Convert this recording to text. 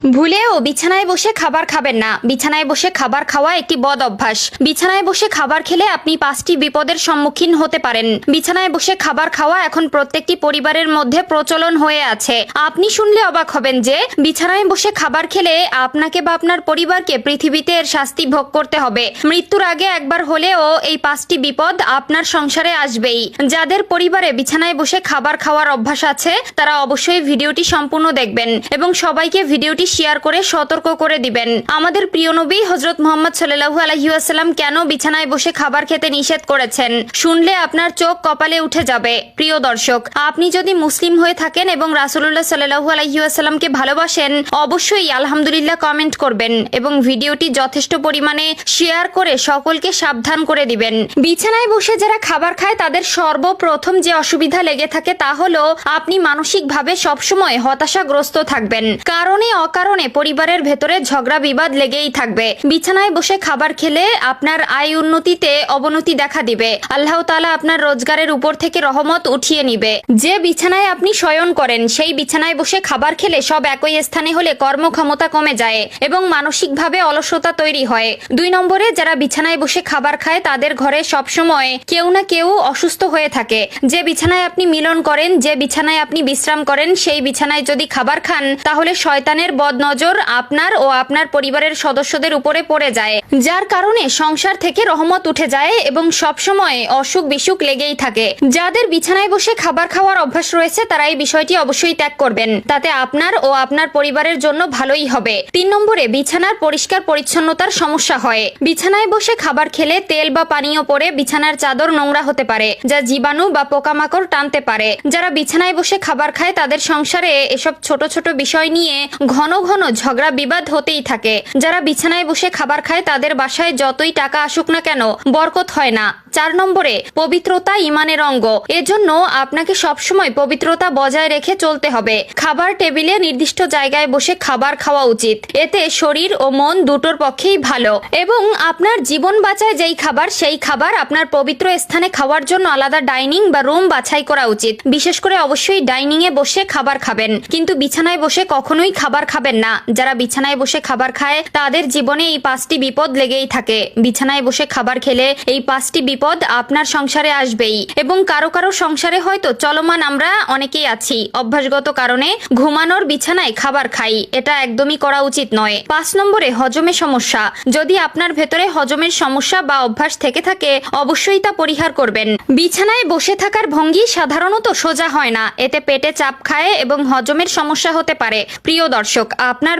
ভুলেও বিছানায় বসে খাবার খাবেন না। বিছানায় বসে খাবার খাওয়া একটি বদ অভ্যাস। বিছানায় বসে খাবার খেলে আপনি 5টি বিপদের সম্মুখীন হতে পারেন। বিছানায় বসে খাবার খাওয়া এখন প্রত্যেকটি পরিবারের মধ্যে প্রচলন হয়ে আছে। আপনি শুনলে অবাক হবেন যে বিছানায় বসে খাবার খেলে আপনাকে বা আপনার পরিবারকে পৃথিবীতে এর শাস্তি ভোগ করতে হবে। মৃত্যুর আগে একবার হলেও এই 5টি বিপদ আপনার সংসারে আসবেই। যাদের পরিবারে বিছানায় বসে খাবার খাওয়ার অভ্যাস আছে তারা অবশ্যই ভিডিওটি সম্পূর্ণ দেখবেন এবং সবাইকে ভিডিওটি শেয়ার করে সতর্ক করে দিবেন। আমাদের প্রিয় নবী হযরত মুহাম্মদ সাল্লাল্লাহু আলাইহি ওয়াসাল্লাম কেন বিছানায় বসে খাবার খেতে নিষেধ করেছেন শুনলে আপনার চোখ কপালে উঠে যাবে। প্রিয় দর্শক, আপনি যদি মুসলিম হয়ে থাকেন এবং রাসূলুল্লাহ সাল্লাল্লাহু আলাইহি ওয়াসাল্লামকে ভালোবাসেন অবশ্যই আলহামদুলিল্লাহ কমেন্ট করবেন এবং ভিডিওটি যথেষ্ট পরিমাণে শেয়ার করে সকলকে সাবধান করে দিবেন। বিছানায় বসে যারা খাবার খায় তাদের সর্বপ্রথম যে অসুবিধা লেগে থাকে তা হলো আপনি মানসিকভাবে সবসময় হতাশাগ্রস্ত থাকবেন। কারণে অকারণে পরিবারের ভেতরে ঝগড়া বিবাদ লেগেই থাকবে। বিছানায় বসে খাবার খেলে আপনার আয় উন্নতিতে অবনতি দেখা দিবে। আল্লাহ তাআলা আপনার রোজগারের উপর থেকে রহমত উঠিয়ে নিবে। যে বিছানায় আপনি শয়ন করেন সেই বিছানায় বসে খাবার খেলে সব একই স্থানে হলে কর্মক্ষমতা কমে যায় এবং মানসিকভাবে অলসতা তৈরি হয়। 2 নম্বরে যারা বিছানায় বসে খাবার খায় তাদের ঘরে সবসময় কেউ না কেউ অসুস্থ হয়ে থাকে। যে বিছানায় আপনি মিলন করেন, যে বিছানায় আপনি বিশ্রাম করেন সেই বিছানায় যদি খাবার খান তাহলে শয়তানের বদনজর আপনার ও আপনার পরিবারের সদস্যদের উপরে পড়ে যায়, যার কারণে সংসার থেকে রহমত উঠে যায় এবং সবসময় অসুখ বিসুখ লেগেই থাকে। যাদের বিছানায় বসে খাবার খাওয়ার অভ্যাস রয়েছে তারা এই বিষয়টি অবশ্যই ত্যাগ করবেন, তাতে আপনার ও আপনার পরিবারের জন্য ভালোই হবে। 3 নম্বরে বিছানার পরিষ্কার পরিচ্ছন্নতার সমস্যা হয়। বিছানায় বসে খাবার খেলে তেল বা পানীয় পড়ে বিছানার চাদর নোংরা হতে পারে, যা জীবাণু বা পোকামাকড় টানতে পারে। যারা বিছানায় বসে খাবার খায় তাদের সংসারে এসব ছোট ছোট বিষয় নিয়ে ঘন ঘন ঝগড়া বিবাদ হতেই থাকে। যারা বিছানায় বসে খাবার খায় তাদের বাসায় যতই টাকা আসুক না কেন বরকত হয় না। 4 নম্বরে পবিত্রতা ইমানের অঙ্গ। এজন্য আপনাকে সবসময় পবিত্রতা বজায় রেখে চলতে হবে। খাবার টেবিলে নির্দিষ্ট জায়গায় বসে খাবার খাওয়া উচিত। এতে শরীর ও মন দুটোর পক্ষেই ভালো এবং আপনার জীবন বাঁচায় যেই খাবার সেই খাবার আপনার পবিত্র স্থানে খাওয়ার জন্য আলাদা ডাইনিং বা রুম বাছাই করা উচিত। বিশেষ করে অবশ্যই ডাইনিং এ বসে খাবার খাবেন, কিন্তু বিছানায় বসে কখনোই খাবার খাবেন না। যারা বিছানায় বসে খাবার খায় তাদের জীবনে এই 5টি বিপদ লেগেই থাকে। বিছানায় বসে খাবার খেলে এই 5টি বিপদ আপনার সংসারে আসবেই এবং কারো কারো সংসারে হয়তো চলমান আমরা অনেকেই আছি অভ্যাসগত কারণে ঘুমানোর বিছানায় খাবার খাই। এটা একদমই করা উচিত নয়। 5 নম্বরে হজমের সমস্যা। যদি আপনার ভেতরে হজমের সমস্যা বা অভ্যাস থেকে থাকে অবশ্যই তা পরিহার করবেন। বিছানায় বসে থাকার ভঙ্গি সাধারণত সোজা হয় না, এতে পেটে চাপ খায় এবং হজমের সমস্যা হতে পারে। প্রিয় দর্শক, আপনার